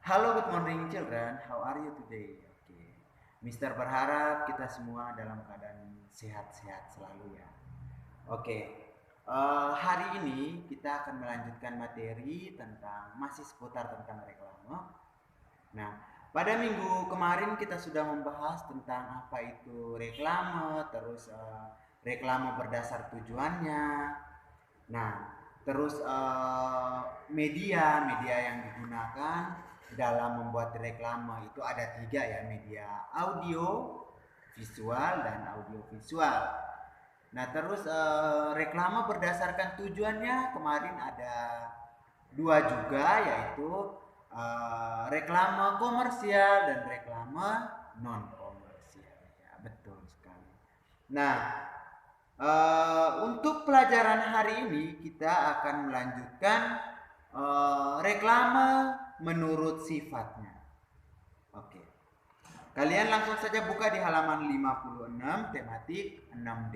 Halo, good morning children. How are you today? Oke. Mister berharap kita semua dalam keadaan sehat-sehat selalu ya. Oke. Hari ini kita akan melanjutkan materi tentang masih seputar tentang reklame. Nah, pada minggu kemarin kita sudah membahas tentang apa itu reklame, terus reklame berdasar tujuannya. Nah, terus media yang digunakan dalam membuat reklame itu ada 3 ya, media audio, visual, dan audiovisual. Nah, terus reklame berdasarkan tujuannya kemarin ada 2 juga, yaitu reklame komersial dan reklame non komersial. Ya, betul sekali. Nah, untuk pelajaran hari ini kita akan melanjutkan reklame menurut sifatnya. Oke. Kalian langsung saja buka di halaman 56 tematik 6D.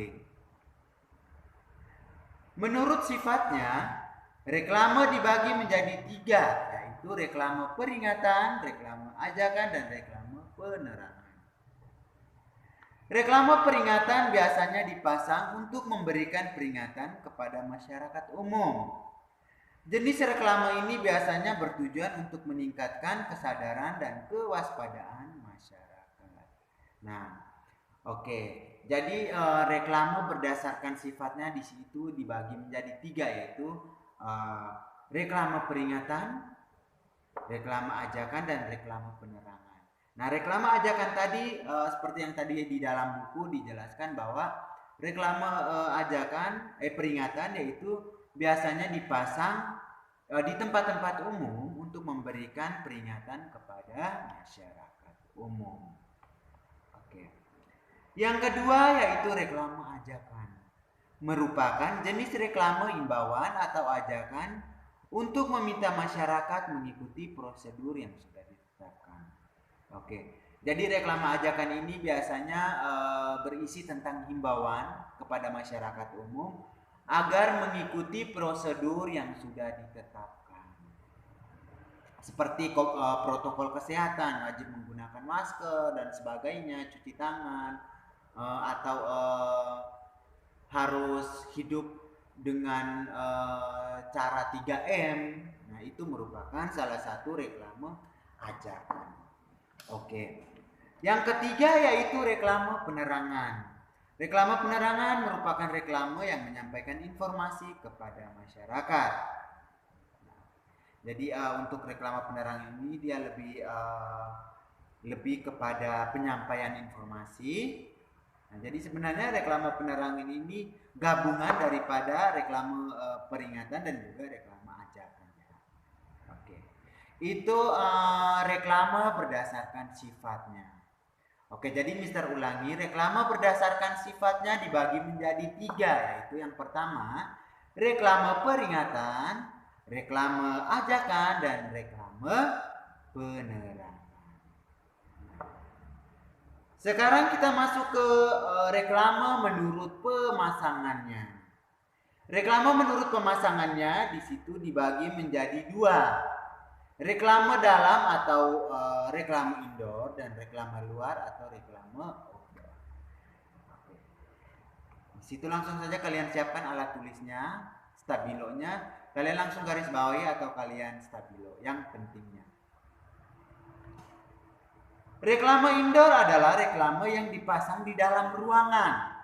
Menurut sifatnya, reklame dibagi menjadi 3, yaitu reklame peringatan, reklame ajakan, dan reklame penerangan. Reklame peringatan biasanya dipasang untuk memberikan peringatan kepada masyarakat umum. Jenis reklame ini biasanya bertujuan untuk meningkatkan kesadaran dan kewaspadaan masyarakat. Nah, oke. Jadi reklame berdasarkan sifatnya di situ dibagi menjadi 3, yaitu reklame peringatan, reklame ajakan, dan reklame penerangan. Nah, reklame ajakan tadi seperti yang tadi di dalam buku dijelaskan bahwa reklame ajakan peringatan yaitu biasanya dipasang di tempat-tempat umum untuk memberikan peringatan kepada masyarakat umum. Oke. Yang kedua yaitu reklame ajakan. Merupakan jenis reklame imbauan atau ajakan untuk meminta masyarakat mengikuti prosedur yang sudah ditetapkan. Oke. Jadi reklame ajakan ini biasanya berisi tentang himbauan kepada masyarakat umum agar mengikuti prosedur yang sudah ditetapkan. Seperti protokol kesehatan, wajib menggunakan masker dan sebagainya, cuci tangan, atau harus hidup dengan cara 3M. Nah, itu merupakan salah satu reklame ajakan. Oke. Yang ketiga yaitu reklame penerangan. Reklame penerangan merupakan reklame yang menyampaikan informasi kepada masyarakat. Jadi untuk reklame penerangan ini dia lebih kepada penyampaian informasi. Nah, jadi sebenarnya reklame penerangan ini gabungan daripada reklame peringatan dan juga reklame ajakan. Oke. Itu reklame berdasarkan sifatnya. Oke, jadi Mister ulangi, reklame berdasarkan sifatnya dibagi menjadi 3, yaitu yang pertama, reklame peringatan, reklame ajakan, dan reklame penerangan. Sekarang kita masuk ke reklame menurut pemasangannya. Reklame menurut pemasangannya di situ dibagi menjadi 2. Reklame dalam atau reklame indoor dan reklame luar atau reklame outdoor. Di situ langsung saja kalian siapkan alat tulisnya, stabilonya, kalian langsung garis bawahi atau kalian stabilo yang pentingnya. Reklame indoor adalah reklame yang dipasang di dalam ruangan.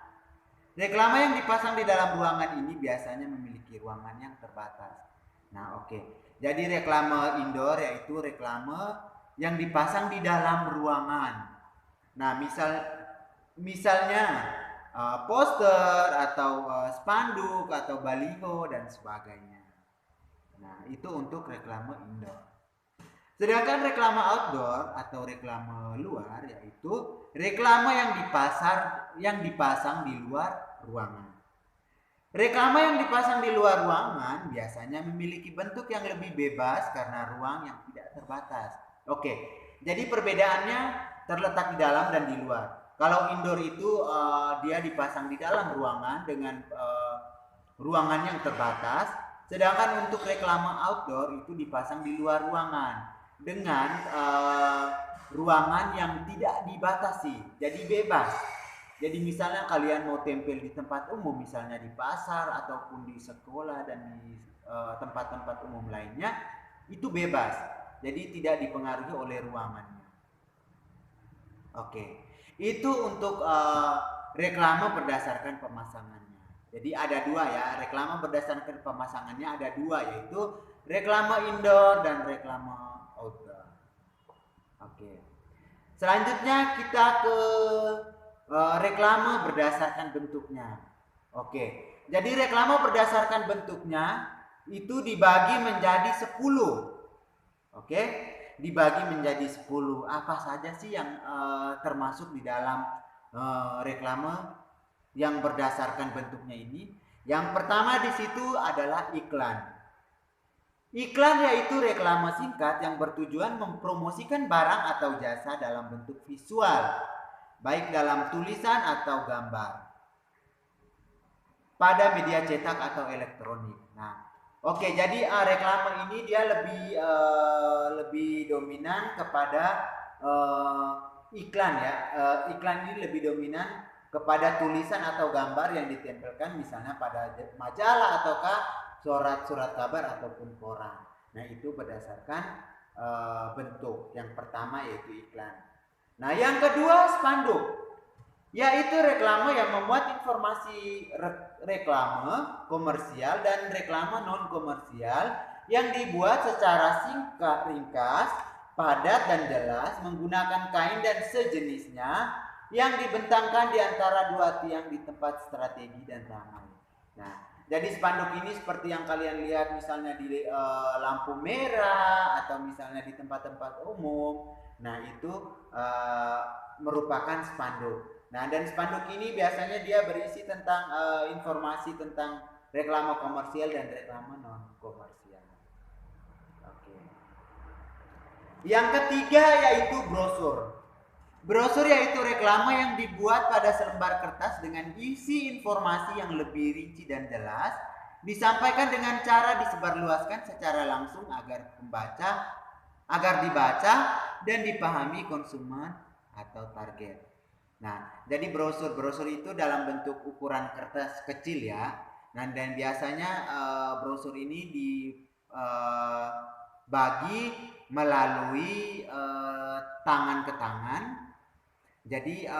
Reklame yang dipasang di dalam ruangan ini biasanya memiliki ruangan yang terbatas. Nah, oke. Jadi reklame indoor yaitu reklame yang dipasang di dalam ruangan. Nah, misalnya poster atau spanduk atau baliho dan sebagainya. Nah, itu untuk reklame indoor. Sedangkan reklame outdoor atau reklame luar yaitu reklame yang dipasang di luar ruangan. Reklame yang dipasang di luar ruangan biasanya memiliki bentuk yang lebih bebas karena ruang yang tidak terbatas. Oke, jadi perbedaannya terletak di dalam dan di luar. Kalau indoor itu dia dipasang di dalam ruangan dengan ruangan yang terbatas, sedangkan untuk reklame outdoor itu dipasang di luar ruangan dengan ruangan yang tidak dibatasi, jadi bebas. Jadi misalnya kalian mau tempel di tempat umum, misalnya di pasar ataupun di sekolah dan di tempat-tempat umum lainnya, itu bebas. Jadi tidak dipengaruhi oleh ruangannya. Oke, itu untuk reklame berdasarkan pemasangannya. Jadi ada dua ya, reklame berdasarkan pemasangannya ada dua, yaitu reklame indoor dan reklame outdoor. Oke. Selanjutnya kita ke reklame berdasarkan bentuknya. Oke. Jadi reklame berdasarkan bentuknya itu dibagi menjadi 10. Oke. Dibagi menjadi 10. Apa saja sih yang termasuk di dalam reklame yang berdasarkan bentuknya ini? Yang pertama di situ adalah iklan. Iklan yaitu reklame singkat yang bertujuan mempromosikan barang atau jasa dalam bentuk visual, baik dalam tulisan atau gambar, pada media cetak atau elektronik. Nah, oke, jadi reklame ini dia lebih dominan kepada iklan ya. Iklan ini lebih dominan kepada tulisan atau gambar yang ditempelkan misalnya pada majalah ataukah surat-surat kabar ataupun koran. Nah, itu berdasarkan bentuk. Yang pertama yaitu iklan. Nah, yang kedua spanduk, yaitu reklame yang memuat informasi reklame komersial dan reklame non komersial yang dibuat secara singkat, ringkas, padat dan jelas menggunakan kain dan sejenisnya yang dibentangkan di antara dua tiang di tempat strategi dan ramai. Nah, jadi spanduk ini seperti yang kalian lihat misalnya di lampu merah atau misalnya di tempat-tempat umum. Nah, itu merupakan spanduk. Nah, dan spanduk ini biasanya dia berisi tentang informasi tentang reklame komersial dan reklame non komersial. Oke. Yang ketiga yaitu brosur. Brosur yaitu reklame yang dibuat pada selembar kertas dengan isi informasi yang lebih rinci dan jelas, disampaikan dengan cara disebarluaskan secara langsung agar dibaca dan dipahami konsumen atau target. Nah, jadi brosur itu dalam bentuk ukuran kertas kecil ya. Nah, dan biasanya brosur ini dibagi melalui tangan ke tangan. Jadi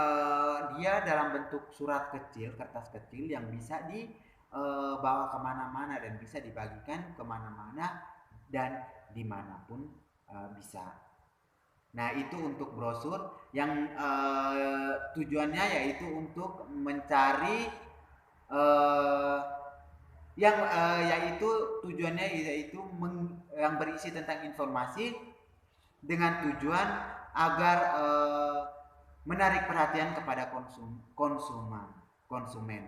dia dalam bentuk surat kecil, kertas kecil yang bisa dibawa kemana-mana dan bisa dibagikan kemana-mana dan dimanapun bisa. Nah, itu untuk brosur yang tujuannya yaitu untuk mencari yang berisi tentang informasi dengan tujuan agar menarik perhatian kepada konsumen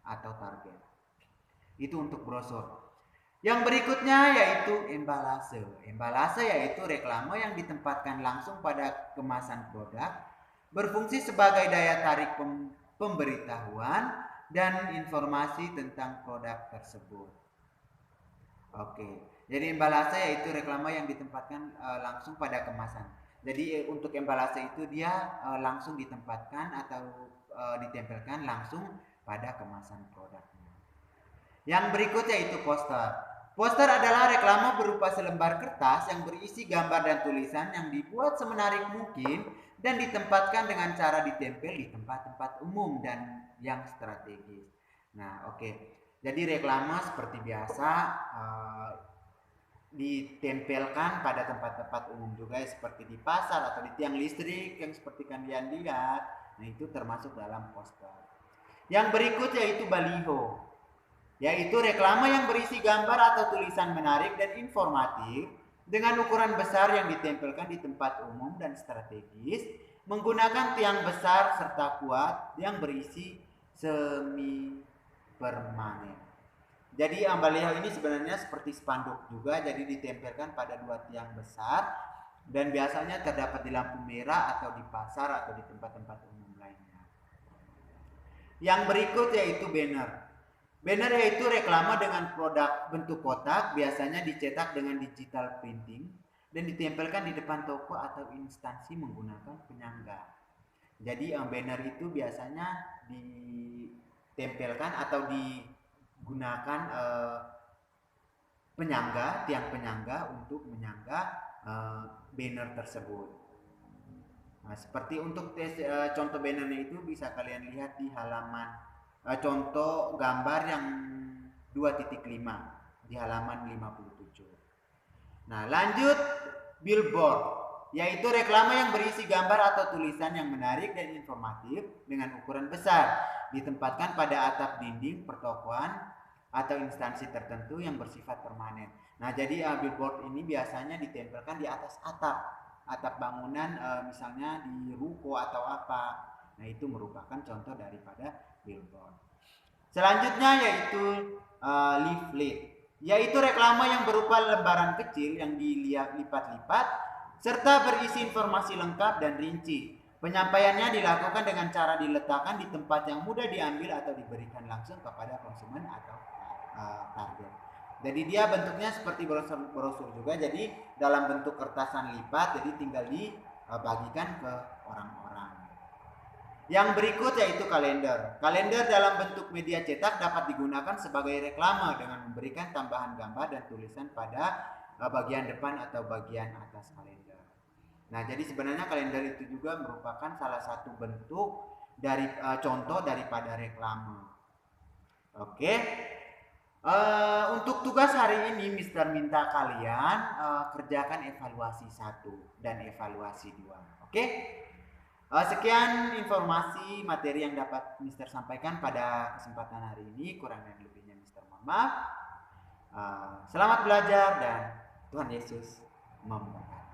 atau target. Itu untuk brosur. Yang berikutnya yaitu embalase. Embalase yaitu reklame yang ditempatkan langsung pada kemasan produk, berfungsi sebagai daya tarik pemberitahuan dan informasi tentang produk tersebut. Oke, jadi embalase yaitu reklame yang ditempatkan langsung pada kemasan. Jadi untuk embalase itu dia langsung ditempatkan atau ditempelkan langsung pada kemasan produknya. Yang berikutnya yaitu poster. Poster adalah reklame berupa selembar kertas yang berisi gambar dan tulisan yang dibuat semenarik mungkin dan ditempatkan dengan cara ditempel di tempat-tempat umum dan yang strategis. Nah, oke. Jadi reklame seperti biasa ditempelkan pada tempat-tempat umum juga seperti di pasar atau di tiang listrik yang seperti kalian lihat. Nah, itu termasuk dalam poster. Yang berikut yaitu baliho, yaitu reklame yang berisi gambar atau tulisan menarik dan informatif dengan ukuran besar yang ditempelkan di tempat umum dan strategis menggunakan tiang besar serta kuat yang berisi semi permanen. Jadi baliho ini sebenarnya seperti spanduk juga, jadi ditempelkan pada dua tiang besar dan biasanya terdapat di lampu merah atau di pasar atau di tempat-tempat umum lainnya. Yang berikut yaitu banner. Banner yaitu reklame dengan produk bentuk kotak, biasanya dicetak dengan digital printing dan ditempelkan di depan toko atau instansi menggunakan penyangga. Jadi banner itu biasanya ditempelkan atau digunakan penyangga, tiang penyangga untuk menyangga banner tersebut. Nah, seperti untuk contoh bannernya itu bisa kalian lihat di halaman contoh gambar yang 2.5 di halaman 57. Nah, lanjut billboard, yaitu reklame yang berisi gambar atau tulisan yang menarik dan informatif dengan ukuran besar, ditempatkan pada atap dinding pertokoan atau instansi tertentu yang bersifat permanen. Nah, jadi billboard ini biasanya ditempelkan di atas atap bangunan, misalnya di ruko atau apa. Nah, itu merupakan contoh daripada billboard. Selanjutnya yaitu leaflet, yaitu reklame yang berupa lembaran kecil yang dilipat-lipat serta berisi informasi lengkap dan rinci. Penyampaiannya dilakukan dengan cara diletakkan di tempat yang mudah diambil atau diberikan langsung kepada konsumen atau target. Jadi dia bentuknya seperti brosur juga, jadi dalam bentuk kertasan lipat, jadi tinggal dibagikan ke orang-orang. Yang berikut yaitu kalender. Kalender dalam bentuk media cetak dapat digunakan sebagai reklame dengan memberikan tambahan gambar dan tulisan pada bagian depan atau bagian atas kalender. Nah, jadi sebenarnya kalender itu juga merupakan salah satu bentuk dari contoh daripada reklame. Oke. Untuk tugas hari ini Mister minta kalian kerjakan evaluasi 1 dan evaluasi 2. Oke? Sekian informasi materi yang dapat Mister sampaikan pada kesempatan hari ini. Kurang dan lebihnya Mister mohon maaf. Selamat belajar dan Tuhan Yesus memberkati.